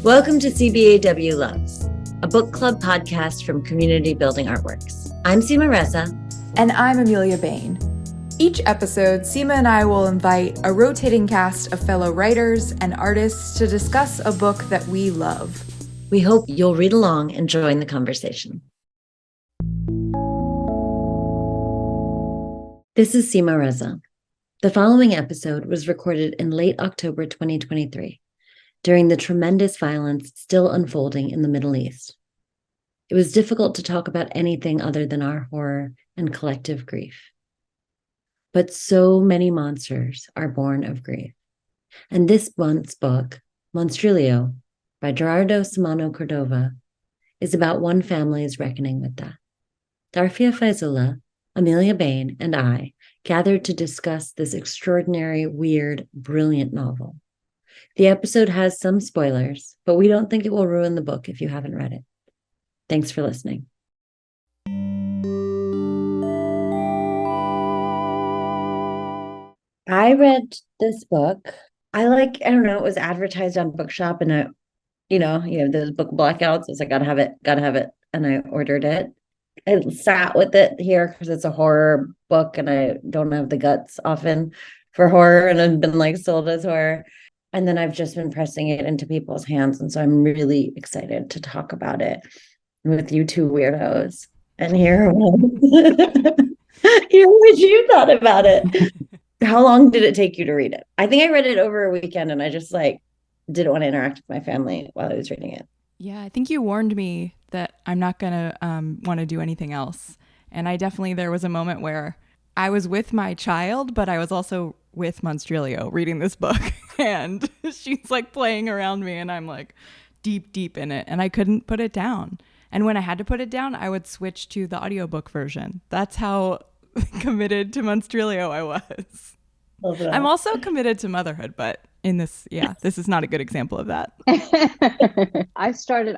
Welcome to CBAW Loves, a book club podcast from Community Building Artworks. I'm Seema Reza. And I'm Amelia Bain. Each episode, Seema and I will invite a rotating cast of fellow writers and artists to discuss a book that we love. We hope you'll read along and join the conversation. This is Seema Reza. The following episode was recorded in late October 2023, during the tremendous violence still unfolding in the Middle East. It was difficult to talk about anything other than our horror and collective grief. But so many monsters are born of grief. And this month's book, Monstrilio, by Gerardo Sámano Córdova, is about one family's reckoning with that. Tarfia Faizullah, Amelia Bain, and I gathered to discuss this extraordinary, weird, brilliant novel. The episode has some spoilers, but we don't think it will ruin the book if you haven't read it. Thanks for listening. I read this book. I don't know, it was advertised on Bookshop and you have those book blackouts. It's like, gotta have it. And I ordered it. I sat with it here because it's a horror book and I don't have the guts often for horror and I've been sold as horror. And then I've just been pressing it into people's hands. And so I'm really excited to talk about it with you two weirdos and hear what you thought about it. How long did it take you to read it? I think I read it over a weekend and I just didn't want to interact with my family while I was reading it. Yeah, I think you warned me that I'm not going to want to do anything else. And there was a moment where I was with my child, but I was also with Monstrilio reading this book. And she's playing around me and I'm deep in it. And I couldn't put it down. And when I had to put it down, I would switch to the audiobook version. That's how committed to Monstrilio I was. I'm also committed to motherhood, but this is not a good example of that. I started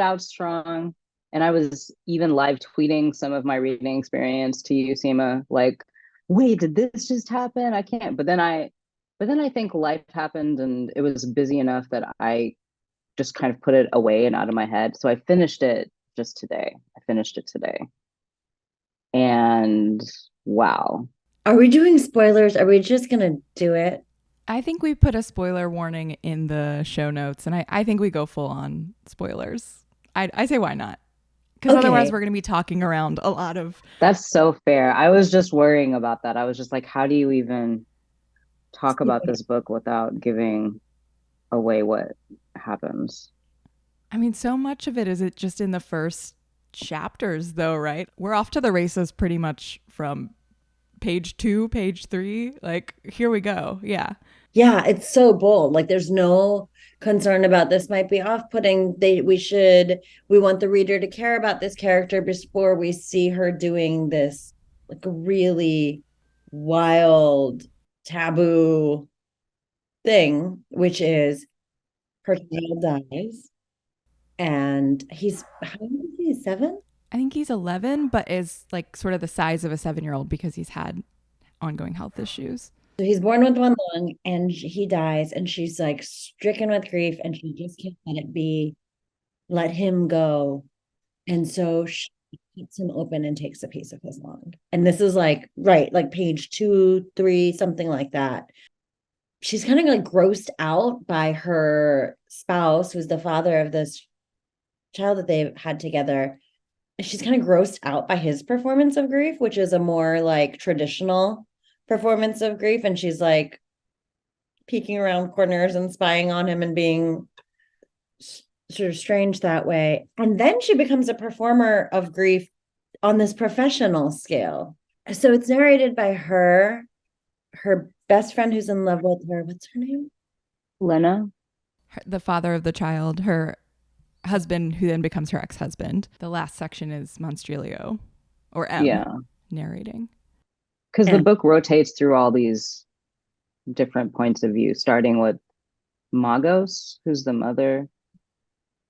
out strong, and I was even live tweeting some of my reading experience to you, Seema, wait, did this just happen? I can't. But then I think life happened and it was busy enough that I just kind of put it away and out of my head. So I finished it just today. And wow. Are we doing spoilers? Are we just going to do it? I think we put a spoiler warning in the show notes, and I think we go full on spoilers. I say why not? Because otherwise we're going to be talking around a lot of... That's so fair. I was just worrying about that. I was just how do you even talk about this book without giving away what happens? I mean, so much of it is just in the first chapters, though, right? We're off to the races pretty much from page 2, page 3. Here we go. Yeah, it's so bold. There's no concern about this might be off-putting. We want the reader to care about this character before we see her doing this a really wild taboo thing, which is her child dies and how old is he? 7? I think he's 11, but is sort of the size of a 7-year-old because he's had ongoing health issues. So he's born with one lung and he dies and she's stricken with grief and she just can't let him go. And so she cuts him open and takes a piece of his lung. And this is page 2, 3, something like that. She's kind of grossed out by her spouse, who's the father of this child that they've had together. She's kind of grossed out by his performance of grief, which is a more traditional performance of grief. And she's peeking around corners and spying on him and being sort of strange that way. And then she becomes a performer of grief on this professional scale. So it's narrated by her best friend who's in love with her. What's her name? Lena. The father of the child, her husband, who then becomes her ex-husband. The last section is Monstrilio, or M, narrating. Because the book rotates through all these different points of view, starting with Magos, who's the mother,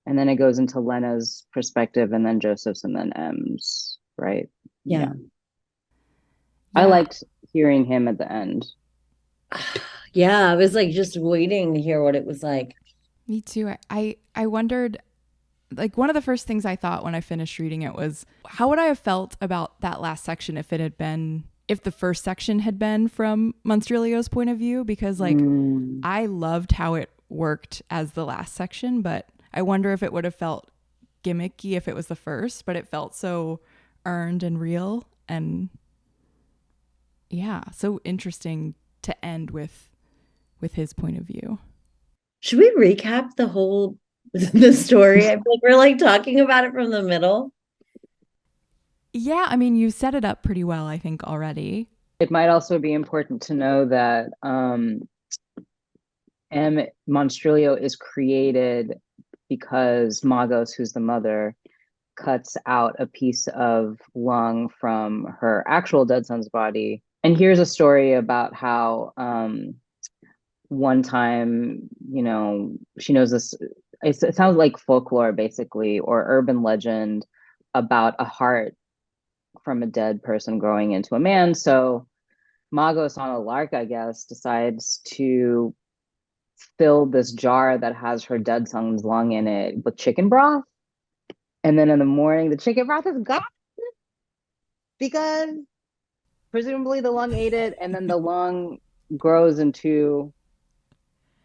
and then it goes into Lena's perspective, and then Joseph's, and then M's, right? Yeah. I liked hearing him at the end. Yeah, I was just waiting to hear what it was like. Me too. I wondered, like, one of the first things I thought when I finished reading it was, how would I have felt about that last section if the first section had been from Monstrilio's point of view? Because, like, I loved how it worked as the last section, but I wonder if it would have felt gimmicky if it was the first, but it felt so earned and real, and yeah, so interesting to end with his point of view. Should we recap the story? I feel like we're like talking about it from the middle. Yeah, I mean, you set it up pretty well, I think, already. It might also be important to know that M. Monstrilio is created because Magos, who's the mother, cuts out a piece of lung from her actual dead son's body. And here's a story about how one time, she knows this. It sounds like folklore, basically, or urban legend about a heart from a dead person growing into a man. So Magos, on a lark, I guess, decides to fill this jar that has her dead son's lung in it with chicken broth. And then in the morning, the chicken broth is gone because presumably the lung ate it, and then the lung grows into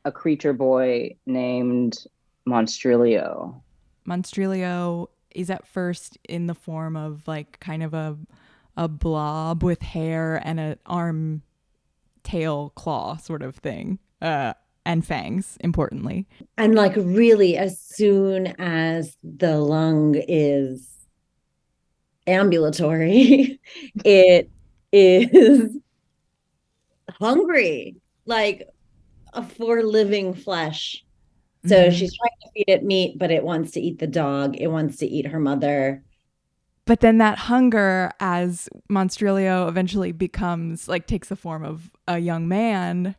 a creature boy named Monstrilio. Monstrilio is at first in the form of like kind of a blob with hair and an arm, tail, claw sort of thing, and fangs, importantly. And like really, as soon as the lung is ambulatory, it is hungry, like for living flesh. So she's trying to feed it meat, but it wants to eat the dog. It wants to eat her mother. But then that hunger, as Monstrilio eventually becomes, like, takes the form of a young man,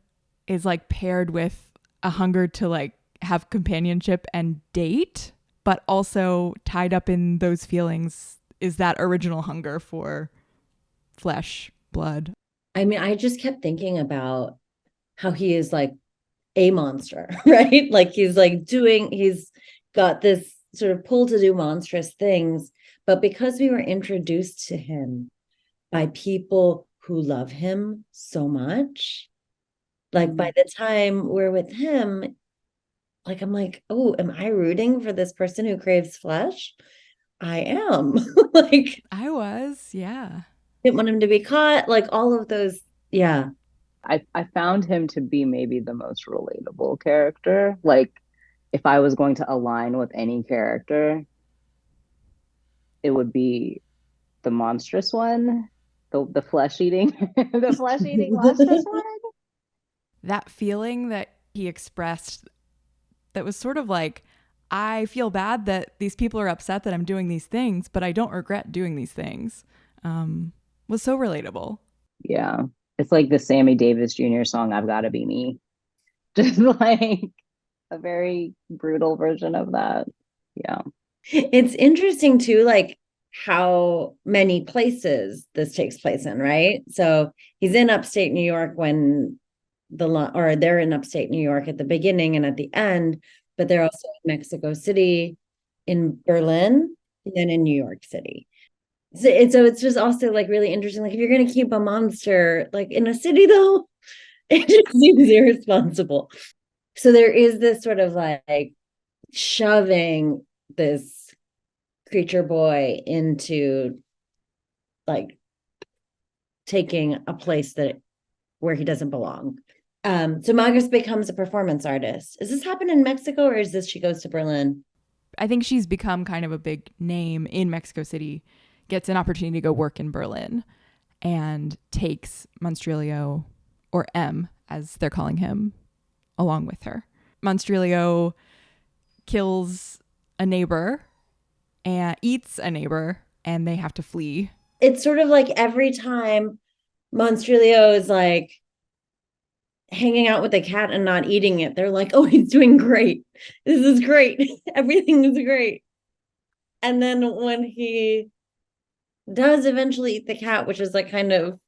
is like paired with a hunger to like have companionship and date, but also tied up in those feelings is that original hunger for flesh, blood. I mean, I just kept thinking about how he is like a monster, right? Like he's got this sort of pull to do monstrous things, but because we were introduced to him by people who love him so much, like by the time we're with him, like I'm like, oh, am I rooting for this person who craves flesh? I am. Like I was, yeah. didn't want him to be caught, like all of those. Yeah. I found him to be maybe the most relatable character. Like, if I was going to align with any character, it would be the monstrous one, the flesh eating, the flesh eating monstrous one. That feeling that he expressed, that was sort of like, I feel bad that these people are upset that I'm doing these things, but I don't regret doing these things, was so relatable. Yeah. It's like the Sammy Davis Jr. song, I've Gotta Be Me. Just like a very brutal version of that. Yeah. It's interesting too, like how many places this takes place in, right? So he's in upstate New York when they're in upstate New York at the beginning and at the end, but they're also in Mexico City, in Berlin, and then in New York City. So it's just also like really interesting. Like if you're gonna keep a monster like in a city though, it just seems irresponsible. So there is this sort of like shoving this creature boy into like taking a place where he doesn't belong. So Magos becomes a performance artist. Does this happen in Mexico or is this she goes to Berlin? I think she's become kind of a big name in Mexico City, gets an opportunity to go work in Berlin, and takes Monstrilio, or M, as they're calling him, along with her. Monstrilio kills a neighbor and eats a neighbor, and they have to flee. It's sort of like every time Monstrilio is like hanging out with the cat and not eating it, they're like, oh, he's doing great. This is great. Everything is great. And then when he does eventually eat the cat, which is like kind of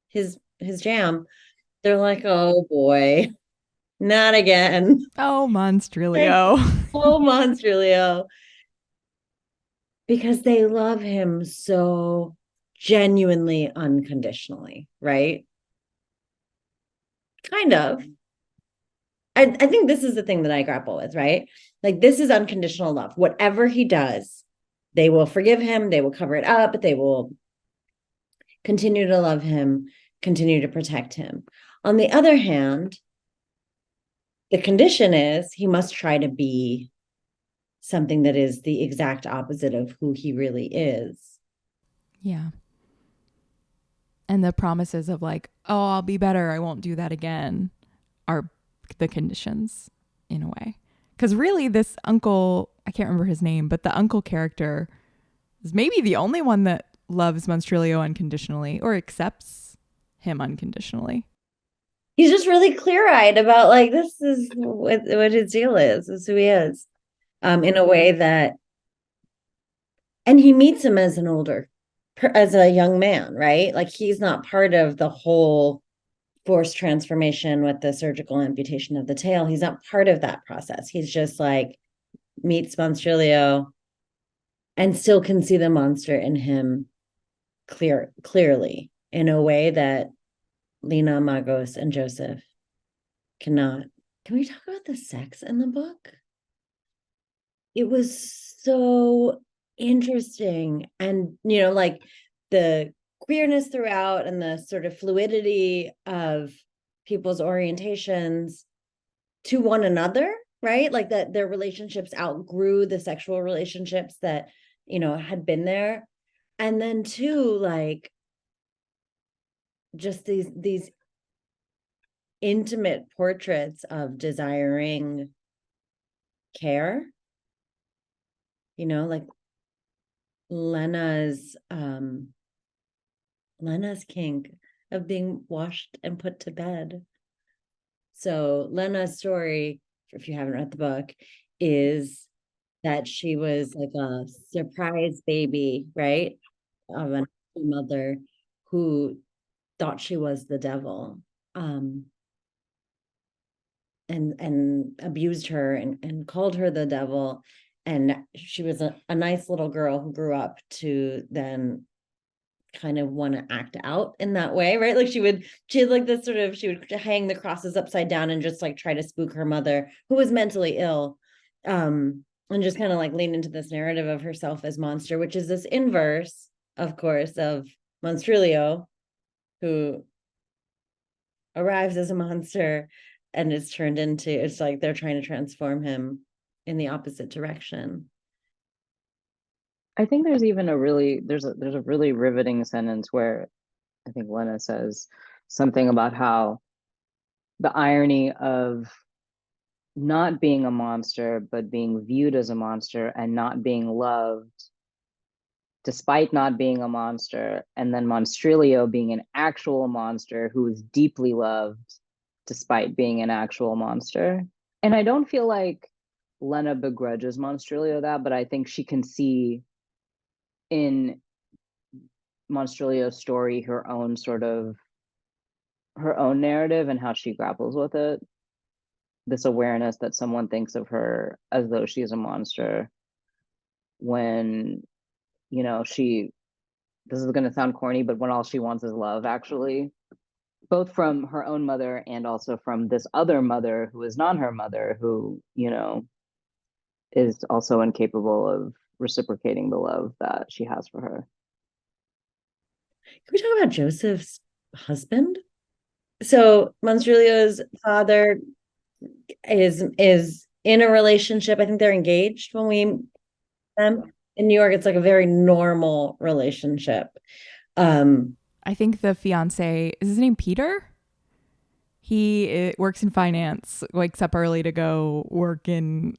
his jam, they're like, oh boy. not again. Oh, Monstrilio. Oh, Monstrilio. Because they love him so genuinely unconditionally, right? Kind of. I think this is the thing that I grapple with, right? Like, this is unconditional love. Whatever he does, they will forgive him, they will cover it up, they will continue to love him, continue to protect him. On the other hand, the condition is he must try to be something that is the exact opposite of who he really is. Yeah. And the promises of like, oh, I'll be better, I won't do that again, are the conditions in a way. Because really, this uncle, I can't remember his name, but the uncle character is maybe the only one that loves Monstrilio unconditionally or accepts him unconditionally. He's just really clear-eyed about like, this is what his deal is. This is who he is. In a way that, and he meets him as as a young man, right? Like, he's not part of the whole forced transformation with the surgical amputation of the tail. He's not part of that process. He's just like meets Monstrilio and still can see the monster in him clearly in a way that Lena, Magos, and Joseph cannot. Can we talk about the sex in the book? It was so interesting. And, like the queerness throughout and the sort of fluidity of people's orientations to one another, right? Like that their relationships outgrew the sexual relationships that, had been there. And then too, like, just these intimate portraits of desiring care, like Lena's kink of being washed and put to bed. So Lena's story, if you haven't read the book, is that she was like a surprise baby, right? Of a mother who thought she was the devil, and abused her and called her the devil. And she was a nice little girl who grew up to then kind of want to act out in that way, right? Like she had like this sort of, she would hang the crosses upside down and just like try to spook her mother, who was mentally ill, and just kind of like lean into this narrative of herself as monster, which is this inverse, of course, of Monstrilio, who arrives as a monster and is turned into, it's like they're trying to transform him in the opposite direction. I think there's even there's a really riveting sentence where I think Lena says something about how the irony of not being a monster, but being viewed as a monster and not being loved despite not being a monster, and then Monstrilio being an actual monster who is deeply loved despite being an actual monster. And I don't feel like Lena begrudges Monstrilio that, but I think she can see in Monstrilio's story her own narrative and how she grapples with it. This awareness that someone thinks of her as though she's a monster when, this is going to sound corny, but when all she wants is love, actually, both from her own mother and also from this other mother who is not her mother, who, is also incapable of reciprocating the love that she has for her. Can we talk about Joseph's husband? So Monstrilio's father is in a relationship. I think they're engaged when we in New York. It's like a very normal relationship. I think the fiance, is his name Peter? He works in finance, wakes up early to go work in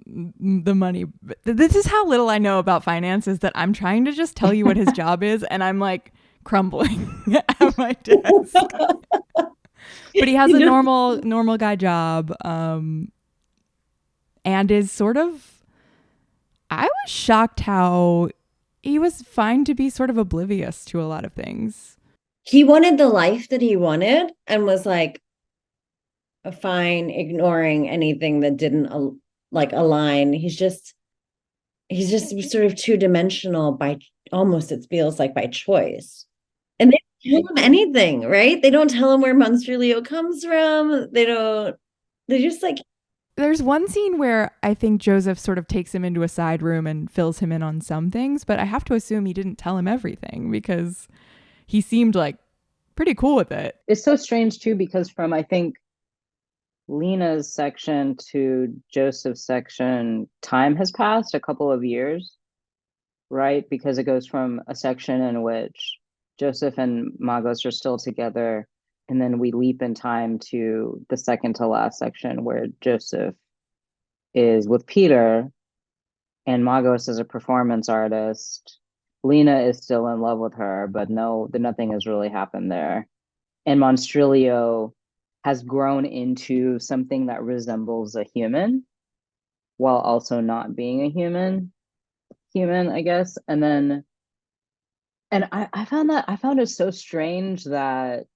the money. This is how little I know about finances, that I'm trying to just tell you what his job is, and I'm like crumbling at my desk. But he has a normal guy job, and is sort of, I was shocked how he was fine to be sort of oblivious to a lot of things. He wanted the life that he wanted and was like, fine ignoring anything that didn't like align. He's just sort of two-dimensional by almost, it feels like, by choice. And they don't tell him anything, right? They don't tell him where Monstrilio comes from. They just like. There's one scene where I think Joseph sort of takes him into a side room and fills him in on some things, but I have to assume he didn't tell him everything because he seemed like pretty cool with it. It's so strange too, because from, I think, Lena's section to Joseph's section, time has passed a couple of years, right? Because it goes from a section in which Joseph and Magos are still together, and then we leap in time to the second to last section where Joseph is with Peter and Magos is a performance artist. Lena is still in love with her, but nothing has really happened there. And Monstrilio has grown into something that resembles a human while also not being a human, I guess. And I found it so strange that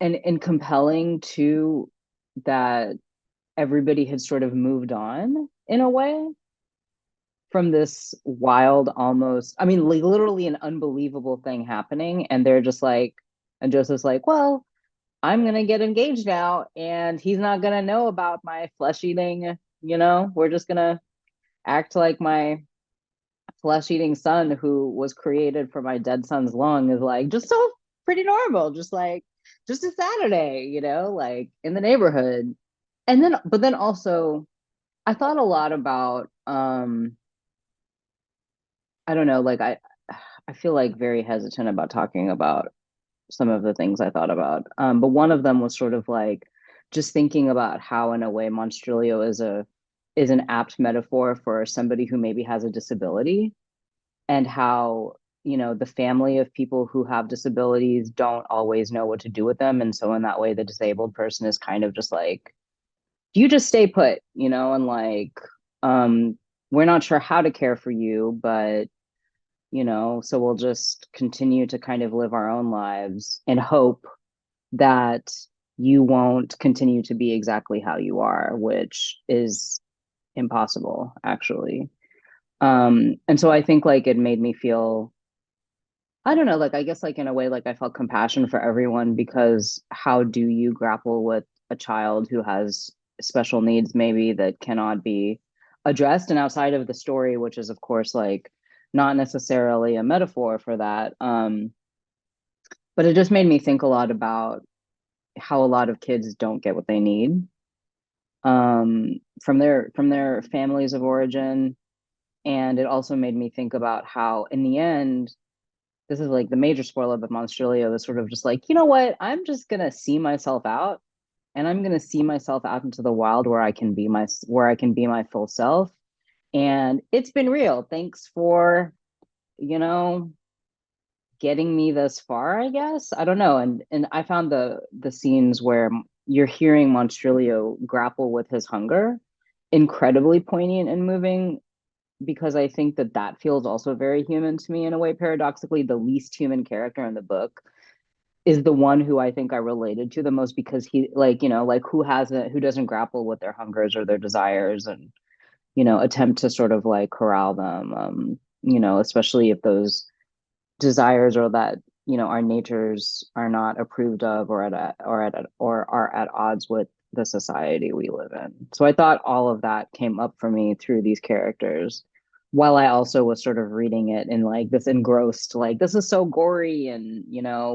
and compelling too, that everybody had sort of moved on in a way from this wild, almost, I mean, like literally an unbelievable thing happening. And they're just like, and Joseph's like, well, I'm going to get engaged now and he's not going to know about my flesh eating, we're just going to act like my flesh eating son who was created for my dead son's lung is like just so pretty normal, just a Saturday, like in the neighborhood. But then also I thought a lot about, I don't know, like I feel like very hesitant about talking about some of the things I thought about. But one of them was sort of like just thinking about how, in a way, Monstrilio is an apt metaphor for somebody who maybe has a disability, and how, the family of people who have disabilities don't always know what to do with them. And so in that way, the disabled person is kind of just like, you just stay put, and like, we're not sure how to care for you, but so we'll just continue to kind of live our own lives and hope that you won't continue to be exactly how you are, which is impossible, actually. And so I think like it made me feel, I don't know, like I guess like in a way, like I felt compassion for everyone, because how do you grapple with a child who has special needs maybe that cannot be addressed? And outside of the story, which is of course like not necessarily a metaphor for that, but it just made me think a lot about how a lot of kids don't get what they need from their families of origin. And it also made me think about how in the end, this is like the major spoiler, but Monstrilio is sort of just like, you know what, I'm just gonna see myself out, and I'm gonna see myself out into the wild where I can be my full self. And it's been real. Thanks for, getting me this far, I guess. I don't know. And I found the scenes where you're hearing Monstrilio grapple with his hunger incredibly poignant and moving, because I think that feels also very human to me in a way. Paradoxically, the least human character in the book is the one who I think I related to the most, because he, like, like who doesn't grapple with their hungers or their desires, and attempt to sort of like corral them, especially if those desires or that our natures are not approved of, or are at odds with the society we live in. So I thought all of that came up for me through these characters, while I also was sort of reading it in like this engrossed, like, this is so gory, and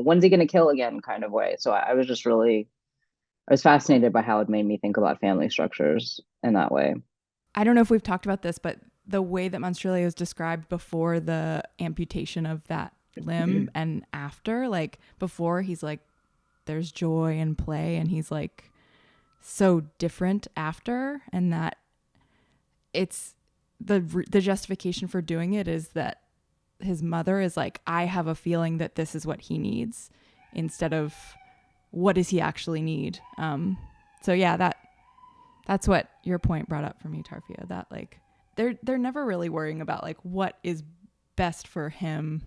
when's he gonna kill again kind of way. So I was fascinated by how it made me think about family structures in that way. I don't know if we've talked about this, but the way that Monstrilio is described before the amputation of that limb and after, like before he's like, there's joy and play, and he's like so different after, and that it's the justification for doing it is that his mother is like, I have a feeling that this is what he needs, instead of what does he actually need. So yeah, that's what your point brought up for me, Tarfia, that like they're never really worrying about like what is best for him.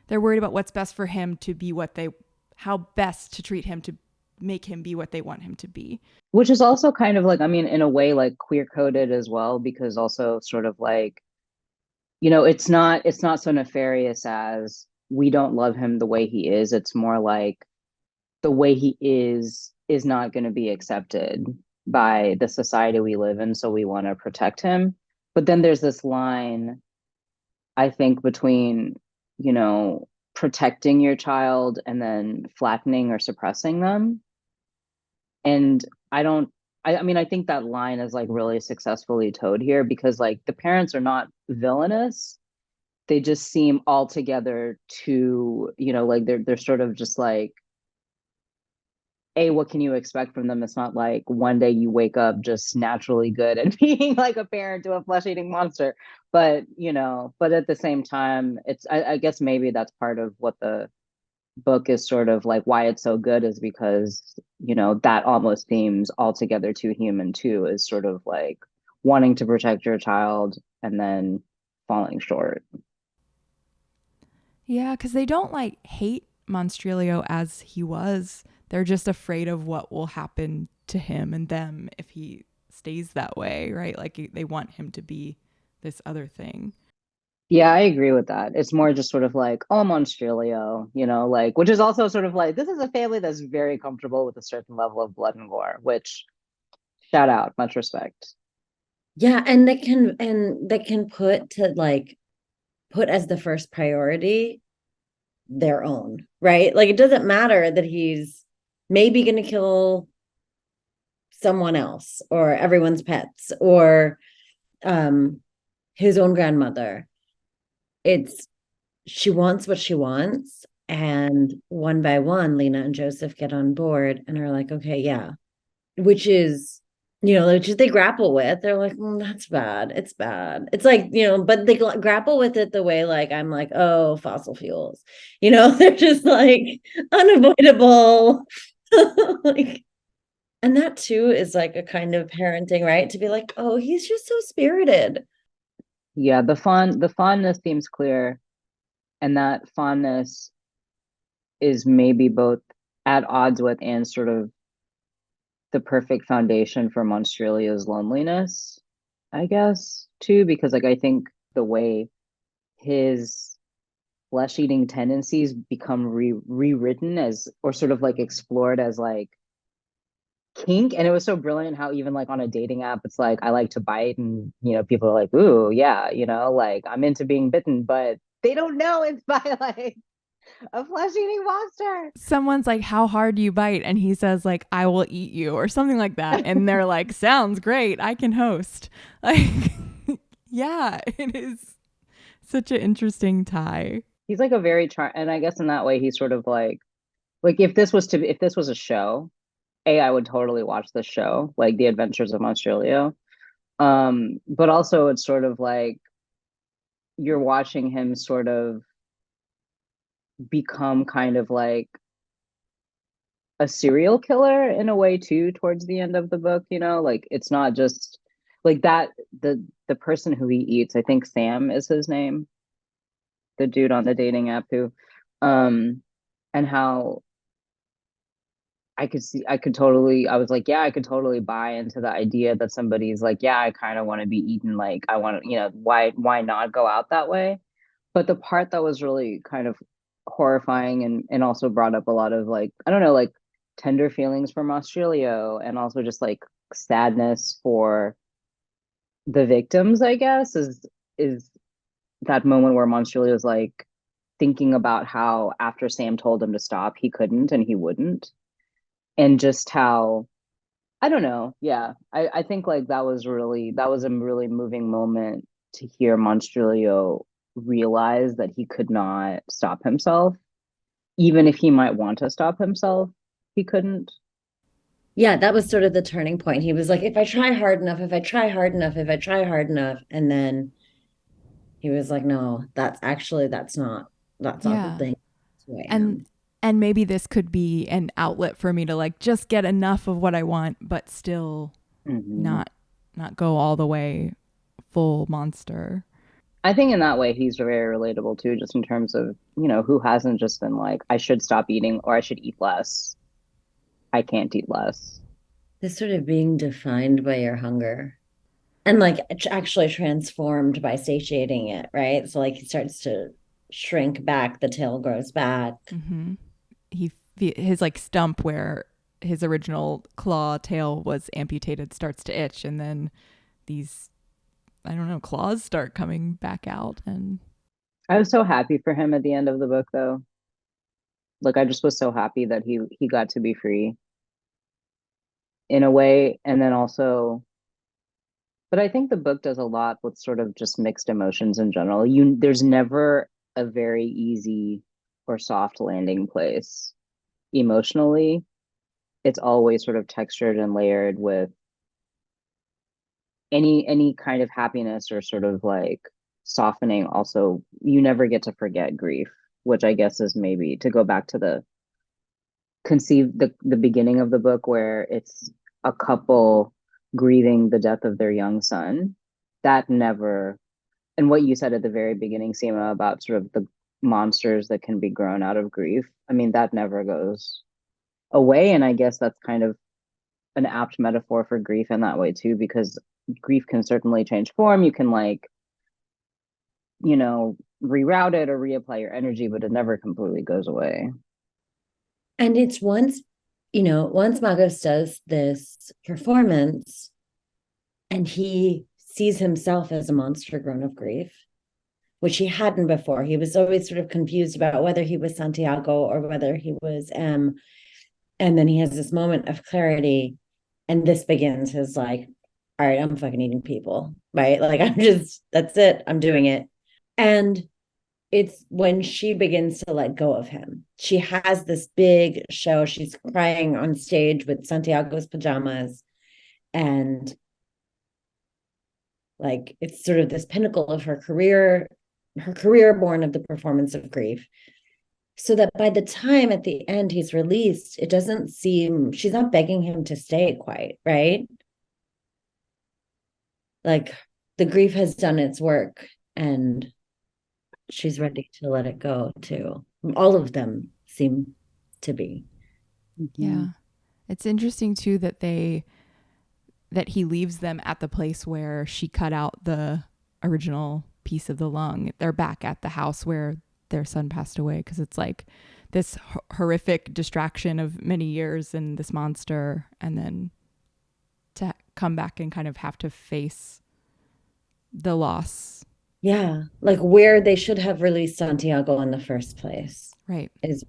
They're worried about what's best for him to be how best to treat him to make him be what they want him to be. Which is also kind of like, I mean, in a way, like queer coded as well, because also sort of like, it's not so nefarious as we don't love him the way he is. It's more like the way he is not going to be accepted by the society we live in, so we want to protect him. But then there's this line, I think, between, protecting your child and then flattening or suppressing them. And I mean, I think that line is like really successfully towed here, because like the parents are not villainous. They just seem altogether too, like they're sort of just like, what can you expect from them? It's not like one day you wake up just naturally good and being like a parent to a flesh-eating monster. But at the same time, I guess maybe that's part of what the book is sort of like, why it's so good, is because, that almost seems altogether too human too, is sort of like wanting to protect your child and then falling short. Yeah, because they don't like hate Monstrilio as he was. They're just afraid of what will happen to him and them if he stays that way, right? Like they want him to be this other thing. Yeah, I agree with that. It's more just sort of like, oh, Monstrilio, like, which is also sort of like, this is a family that's very comfortable with a certain level of blood and gore, which, shout out, much respect. Yeah, and they can put as the first priority their own, right? Like it doesn't matter that he's maybe going to kill someone else or everyone's pets or his own grandmother. It's She wants what she wants, and one by one Lena and Joseph get on board and are like, okay, yeah, which is which they grapple with. They're like, that's bad, it's bad, it's like, but they grapple with it the way, like, I'm like, oh, fossil fuels, they're just like unavoidable. Like, and that too is like a kind of parenting, right? To be like, oh, he's just so spirited. Yeah, the fondness seems clear, and that fondness is maybe both at odds with and sort of the perfect foundation for Monstrilio's loneliness, I guess, too, because like I think the way his flesh-eating tendencies become rewritten as, or sort of like explored as like kink. And it was so brilliant how even like on a dating app, it's like, I like to bite, and people are like, ooh, yeah, like I'm into being bitten, but they don't know it's by like a flesh-eating monster. Someone's like, how hard do you bite? And he says like, I will eat you or something like that. And they're like, sounds great, I can host. Like, yeah, it is such an interesting tie. He's like a very and I guess in that way he's sort of like if this was a show, I would totally watch this show, like The Adventures of Monstrilio. But also it's sort of like you're watching him sort of become kind of like a serial killer in a way too towards the end of the book, like it's not just like that, the person who he eats, I think Sam is his name, the dude on the dating app who, and how I was like, yeah, I could totally buy into the idea that somebody's like, yeah, I kind of want to be eaten. Like, I want to, why not go out that way? But the part that was really kind of horrifying and also brought up a lot of like, I don't know, like tender feelings for Australia, and also just like sadness for the victims, I guess, is that moment where Monstrilio is like thinking about how after Sam told him to stop, he couldn't and he wouldn't. And just how, I don't know. Yeah. I think like that was a really moving moment to hear Monstrilio realize that he could not stop himself. Even if he might want to stop himself, he couldn't. Yeah, that was sort of the turning point. He was like, if I try hard enough, if I try hard enough, if I try hard enough. And then he was like, no, that's not the Yeah. thing. That's who I And am. and maybe this could be an outlet for me to like just get enough of what I want, but still Mm-hmm. not go all the way full monster. I think in that way he's very relatable too, just in terms of, who hasn't just been like, I should stop eating or I should eat less. I can't eat less. This sort of being defined by your hunger and like actually transformed by satiating it, right? So like he starts to shrink back, the tail grows back. Mm-hmm. His like stump where his original claw tail was amputated starts to itch, and then these, I don't know, claws start coming back out. And I was so happy for him at the end of the book, though. Like I just was so happy that he got to be free in a way, and then also, but I think the book does a lot with sort of just mixed emotions in general. There's never a very easy or soft landing place emotionally. It's always sort of textured and layered with any kind of happiness or sort of like softening. Also, you never get to forget grief, which I guess is maybe to go back to the beginning of the book where it's a couple grieving the death of their young son. That never, and what you said at the very beginning, Seema, about sort of the monsters that can be grown out of grief, I mean, that never goes away. And I guess that's kind of an apt metaphor for grief in that way too, because grief can certainly change form. You can like, reroute it or reapply your energy, but it never completely goes away. And it's once Magos does this performance and he sees himself as a monster grown of grief, which he hadn't before. He was always sort of confused about whether he was Santiago or whether he was M. And then he has this moment of clarity. And this begins his like, all right, I'm fucking eating people, right? Like that's it. I'm doing it. And it's when she begins to let go of him. She has this big show. She's crying on stage with Santiago's pajamas. And like it's sort of this pinnacle of her career born of the performance of grief. So that by the time at the end he's released, it doesn't seem, she's not begging him to stay quite, right? Like the grief has done its work and she's ready to let it go too. All of them seem to be. yeah, it's interesting too that he leaves them at the place where she cut out the original piece of the lung. They're back at the house where their son passed away, because it's like this horrific distraction of many years and this monster, and then to come back and kind of have to face the loss. Yeah, like where they should have released Santiago in the first place Right. is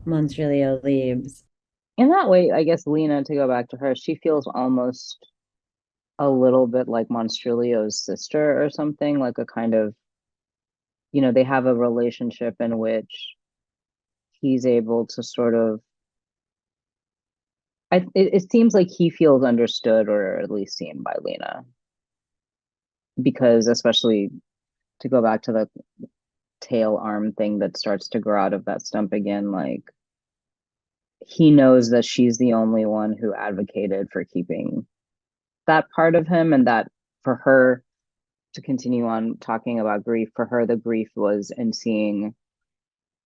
Monstrilio leaves. In that way, I guess Lena, to go back to her, she feels almost a little bit like Monstrilio's sister or something, like a kind of, they have a relationship in which he's able to sort of, it seems like he feels understood or at least seen by Lena. Because especially to go back to the tail arm thing that starts to grow out of that stump again, like he knows that she's the only one who advocated for keeping that part of him, and that for her to continue on talking about grief, for her the grief was in seeing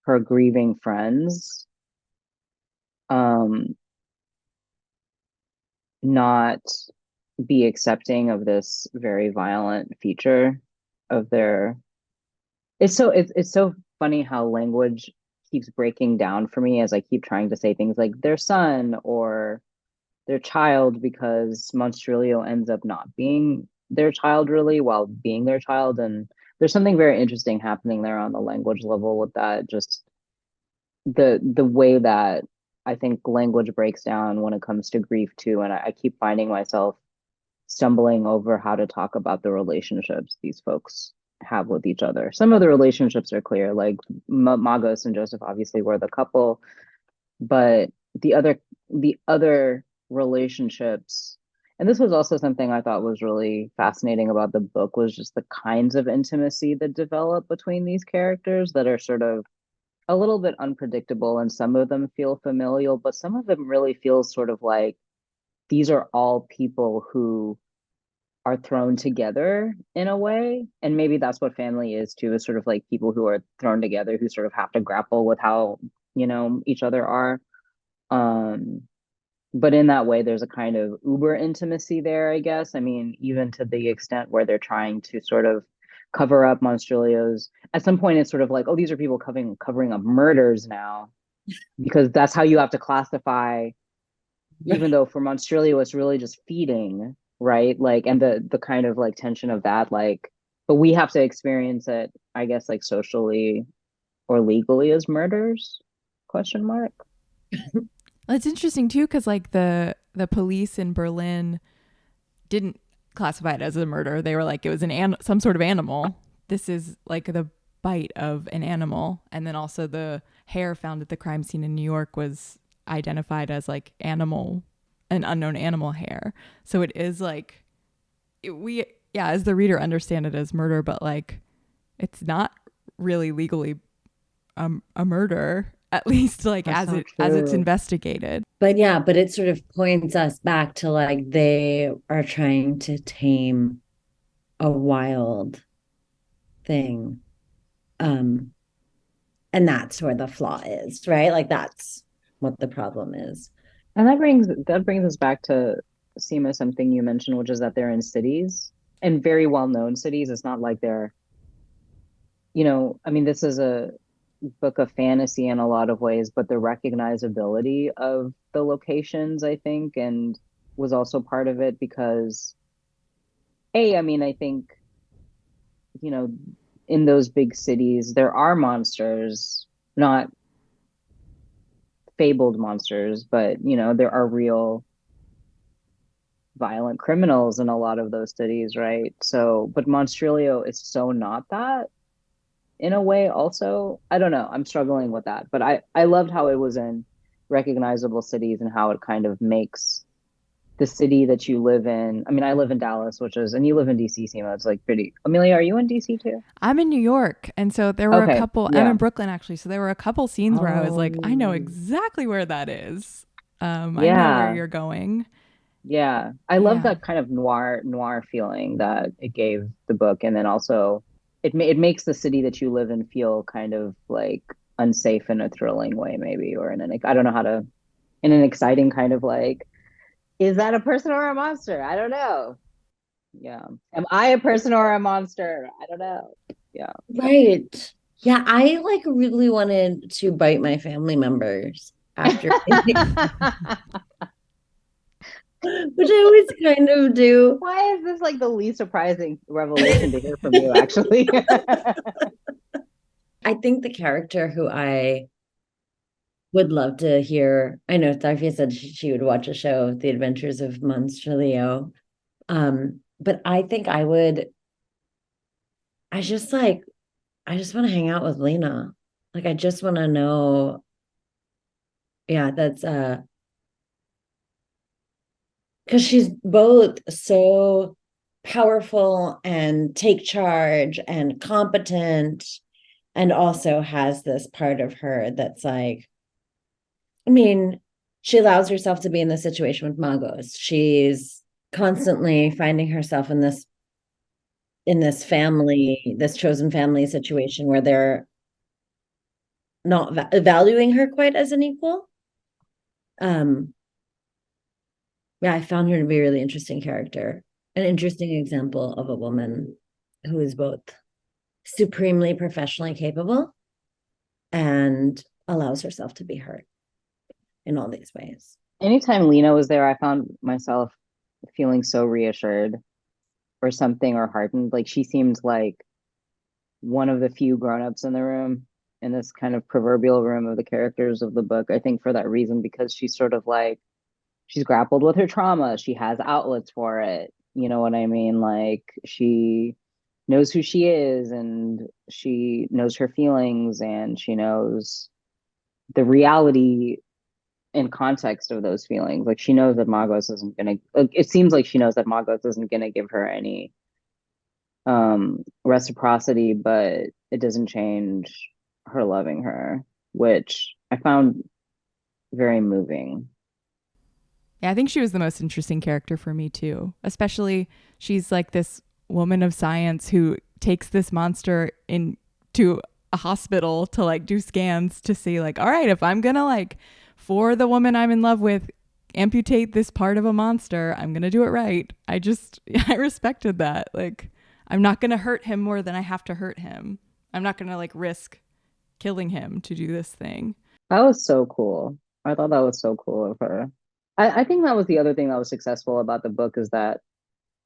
her grieving friends not be accepting of this very violent feature of their, it's so funny how language keeps breaking down for me as I keep trying to say things like their son or their child, because Monstrilio ends up not being their child really while being their child. And there's something very interesting happening there on the language level with that, just the way that I think language breaks down when it comes to grief too. And I keep finding myself stumbling over how to talk about the relationships these folks have with each other. Some of the relationships are clear, like Magos and Joseph obviously were the couple, but the other relationships, and this was also something I thought was really fascinating about the book, was just the kinds of intimacy that develop between these characters that are sort of a little bit unpredictable, and some of them feel familial, but some of them really feel sort of like these are all people who are thrown together in a way. And maybe that's what family is too, is sort of like people who are thrown together who sort of have to grapple with how, each other are. But in that way, there's a kind of uber intimacy there, I guess. I mean, even to the extent where they're trying to sort of cover up Monstrilio's. At some point, it's sort of like, oh, these are people covering up murders now, because that's how you have to classify. Even though for Monstrilio, it's really just feeding, right? Like, and the kind of like tension of that, like, but we have to experience it, I guess, like socially or legally as murders? Question mark. Well, it's interesting too, because like the police in Berlin didn't classify it as a murder. They were like, it was some sort of animal. This is like the bite of an animal. And then also the hair found at the crime scene in New York was identified as like an unknown animal hair. So it is like, as the reader, understand it as murder, but like it's not really legally a murder, at least like as it's investigated. But it sort of points us back to like they are trying to tame a wild thing. And that's where the flaw is, right? Like that's what the problem is. And that brings us back to Seema, something you mentioned, which is that they're in cities and very well-known cities. It's not like they're, I mean, this is a book of fantasy in a lot of ways, but the recognizability of the locations, I think, and was also part of it because, I mean, I think, in those big cities, there are monsters, not fabled monsters, but, there are real violent criminals in a lot of those cities, right? So, but Monstrilio is so not that. In a way, also, I don't know, I'm struggling with that, but I loved how it was in recognizable cities and how it kind of makes the city that you live in. I mean, I live in Dallas, and you live in DC, Seema. It's like pretty. Amelia, are you in DC too? I'm in New York, and so there were a couple. Yeah. I'm in Brooklyn actually, so there were a couple scenes where I was like, I know exactly where that is. I know where you're going. Yeah, I love that kind of noir feeling that it gave the book, and then also it makes the city that you live in feel kind of like unsafe in a thrilling way, maybe, or in an, I don't know how to, in an exciting kind of like, is that a person or a monster? I don't know. Yeah. Am I a person or a monster? I don't know. Yeah. Right. Yeah, I like really wanted to bite my family members after which I always kind of do. Why is this like the least surprising revelation to hear from you, actually? I think the character who I would love to hear, I know Tarfia said she would watch a show, The Adventures of Monstrilio. But I think I just want to hang out with Lena. Like, I just want to know. Yeah, that's because she's both so powerful and take charge and competent, and also has this part of her that's like, I mean, she allows herself to be in this situation with Magos. She's constantly finding herself in this family, this chosen family situation where they're not valuing her quite as an equal. Yeah, I found her to be a really interesting character, an interesting example of a woman who is both supremely professionally capable and allows herself to be hurt in all these ways. Anytime Lena was there, I found myself feeling so reassured or something, or heartened. Like, she seemed like one of the few grown-ups in the room, in this kind of proverbial room of the characters of the book. I think for that reason, because she's sort of like, she's grappled with her trauma. She has outlets for it. You know what I mean? Like, she knows who she is, and she knows her feelings, and she knows the reality and context of those feelings. Like, she knows that Magos isn't gonna, it seems like she knows that Magos isn't gonna give her any reciprocity, but it doesn't change her loving her, which I found very moving. Yeah, I think she was the most interesting character for me too. Especially, she's like this woman of science who takes this monster into a hospital to like do scans to see like, all right, if I'm gonna like for the woman I'm in love with, amputate this part of a monster. I'm going to do it right. I respected that. Like, I'm not going to hurt him more than I have to hurt him. I'm not going to like risk killing him to do this thing. That was so cool. I thought that was so cool of her. I think that was the other thing that was successful about the book is that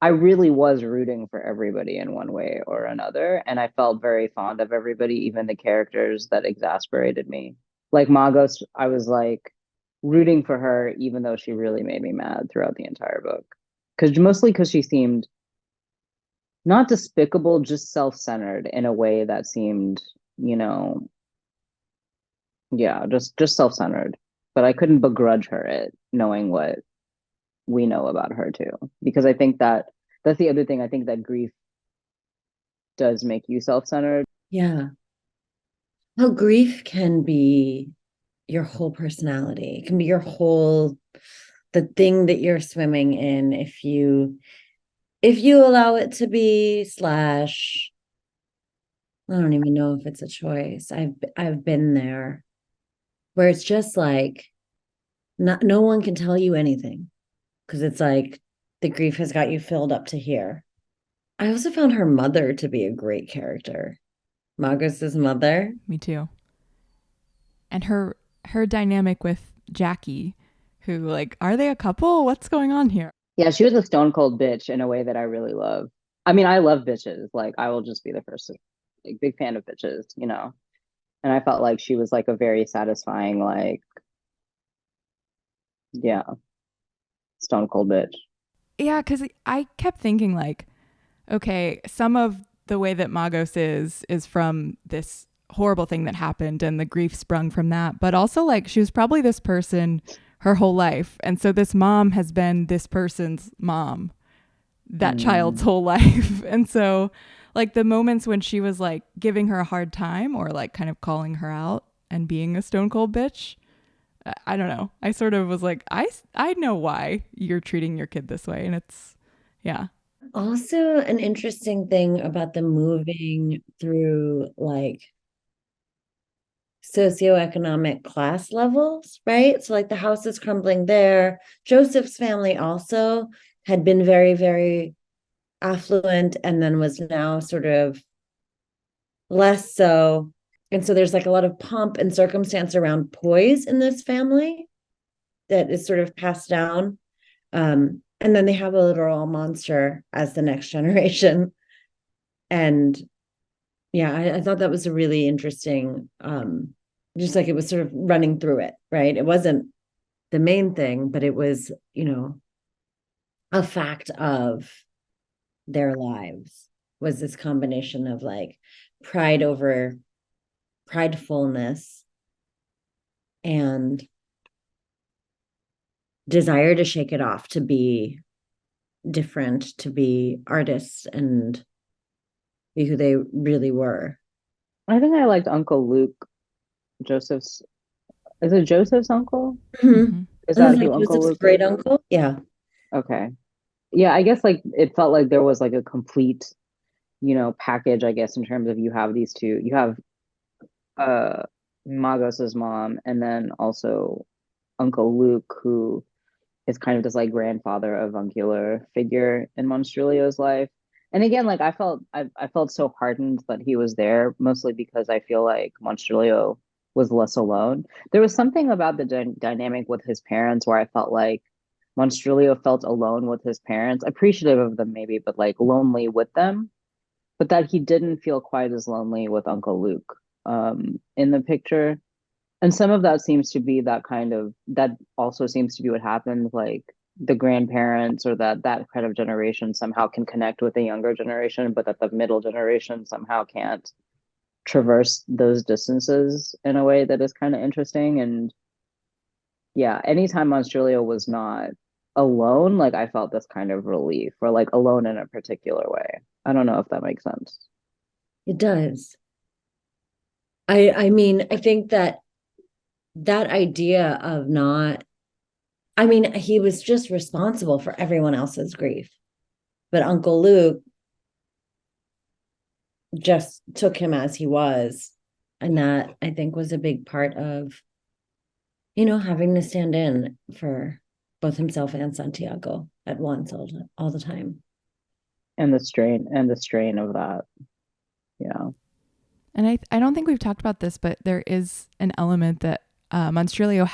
I really was rooting for everybody in one way or another. And I felt very fond of everybody, even the characters that exasperated me. Like Magos, I was like rooting for her, even though she really made me mad throughout the entire book. Mostly because she seemed not despicable, just self-centered in a way that seemed, you know, yeah, just self-centered. But I couldn't begrudge her it, knowing what we know about her too. Because I think that that's the other thing. I think that grief does make you self-centered. Yeah. Well, grief can be your whole personality. It can be your whole the thing that you're swimming in if you allow it to be, slash, I don't even know if it's a choice. I've been there where it's just like no one can tell you anything because it's like the grief has got you filled up to here. I also found her mother to be a great character. Magos's mother. Me too. And her dynamic with Jackie, who like, are they a couple? What's going on here? Yeah, she was a stone cold bitch in a way that I really love. I mean, I love bitches. Like, I will just be the first to, like, big fan of bitches, you know? And I felt like she was like a very satisfying, like, yeah, stone cold bitch. Yeah, because I kept thinking like, okay, some of the way that Magos is from this horrible thing that happened and the grief sprung from that, but also like she was probably this person her whole life. And so this mom has been this person's mom, that child's whole life. And so like the moments when she was like giving her a hard time or like kind of calling her out and being a stone cold bitch, I don't know. I sort of was like, I know why you're treating your kid this way. And it's, yeah. Also, an interesting thing about the moving through like socioeconomic class levels, right? So, like, the house is crumbling there. Joseph's family also had been very, very affluent and then was now sort of less so. And so, there's like a lot of pomp and circumstance around poise in this family that is sort of passed down. And then they have a literal monster as the next generation. And yeah, I thought that was a really interesting, just like it was sort of running through it, right? It wasn't the main thing, but it was, a fact of their lives was this combination of like pride over pridefulness and desire to shake it off, to be different, to be artists and be who they really were. I think I liked Uncle Luke, Joseph's. Is it Joseph's uncle? Mm-hmm. Is that who Uncle Joseph's Luke great is? uncle? Yeah. Okay. Yeah, I guess like it felt like there was like a complete, package, I guess, in terms of you have these two. You have uh Magos's mom and then also Uncle Luke, who is kind of this like grandfather avuncular figure in Monstrilio's life. And again, like I felt so heartened that he was there, mostly because I feel like Monstrilio was less alone. There was something about the dynamic with his parents where I felt like Monstrilio felt alone with his parents, appreciative of them maybe, but like lonely with them. But that he didn't feel quite as lonely with Uncle Luke in the picture. And some of that seems to be that also seems to be what happens, like the grandparents or that kind of generation somehow can connect with the younger generation, but that the middle generation somehow can't traverse those distances in a way that is kind of interesting. And yeah, anytime Monstrilio was not alone, like I felt this kind of relief, or like alone in a particular way. I don't know if that makes sense. It does. I mean, I think that idea of not, I mean, he was just responsible for everyone else's grief. But Uncle Luke just took him as he was. And that, I think, was a big part of having to stand in for both himself and Santiago at once all the time. And the strain of that. Yeah. And I don't think we've talked about this, but there is an element that Monstrilio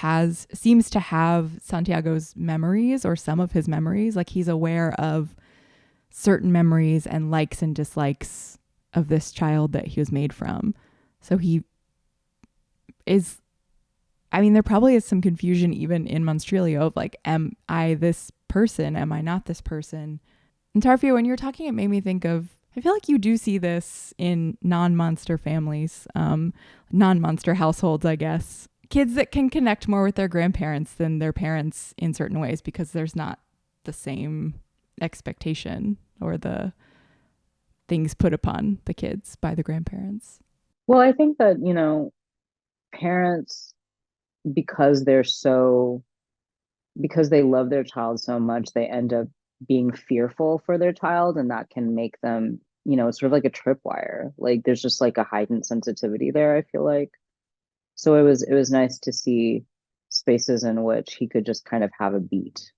seems to have Santiago's memories, or some of his memories. Like, he's aware of certain memories and likes and dislikes of this child that he was made from. So he is, I mean, there probably is some confusion even in Monstrilio of like, am I this person? Am I not this person? And Tarfia, when you were talking, it made me think of, I feel like you do see this in non-monster families, non-monster households, I guess. Kids that can connect more with their grandparents than their parents in certain ways, because there's not the same expectation or the things put upon the kids by the grandparents. Well, I think that, parents, because they love their child so much, they end up being fearful for their child, and that can make them, sort of like a tripwire. Like, there's just like a heightened sensitivity there, I feel like. So it was nice to see spaces in which he could just kind of have a beat,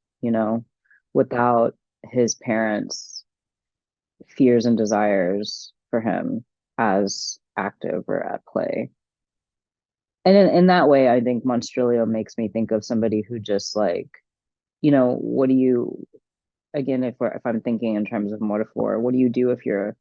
without his parents' fears and desires for him as active or at play. And in that way, I think Monstrilio makes me think of somebody who just like, what do you, again, if I'm thinking in terms of metaphor, what do you do if you're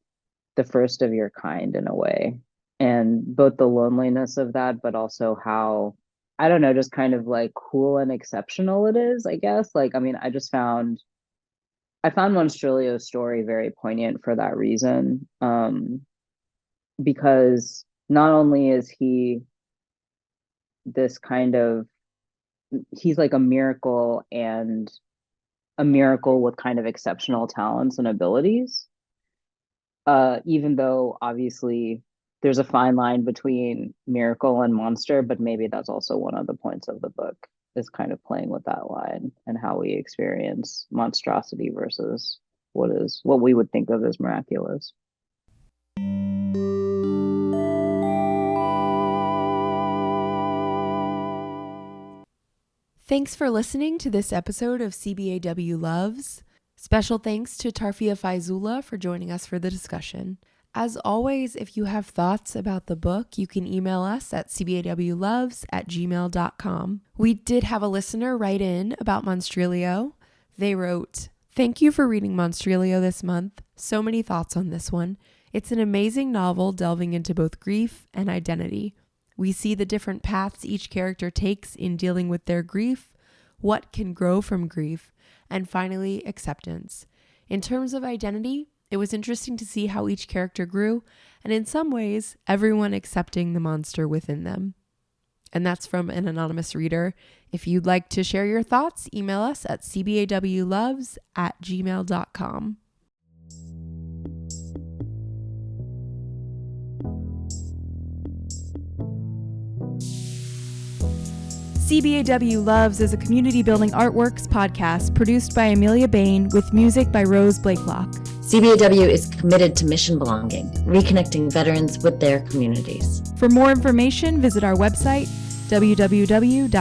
the first of your kind in a way? And both the loneliness of that, but also how, I don't know, just kind of like cool and exceptional it is, I guess. Like, I mean, I found Monstrilio's story very poignant for that reason. Because not only is he this kind of, he's like a miracle, and a miracle with kind of exceptional talents and abilities. Even though obviously there's a fine line between miracle and monster, but maybe that's also one of the points of the book, is kind of playing with that line and how we experience monstrosity versus what we would think of as miraculous. Thanks for listening to this episode of CBAW Loves. Special thanks to Tarfia Faizullah for joining us for the discussion. As always, if you have thoughts about the book, you can email us at cbawloves@gmail.com. We did have a listener write in about Monstrilio. They wrote, "Thank you for reading Monstrilio this month. So many thoughts on this one. It's an amazing novel delving into both grief and identity. We see the different paths each character takes in dealing with their grief, what can grow from grief, and finally, acceptance. In terms of identity, it was interesting to see how each character grew, and in some ways, everyone accepting the monster within them." And that's from an anonymous reader. If you'd like to share your thoughts, email us at cbawloves@gmail.com. CBAW Loves is a community building artworks podcast produced by Amelia Bain with music by Rose Blakelock. CBAW is committed to mission belonging, reconnecting veterans with their communities. For more information, visit our website, www.cbaw.org.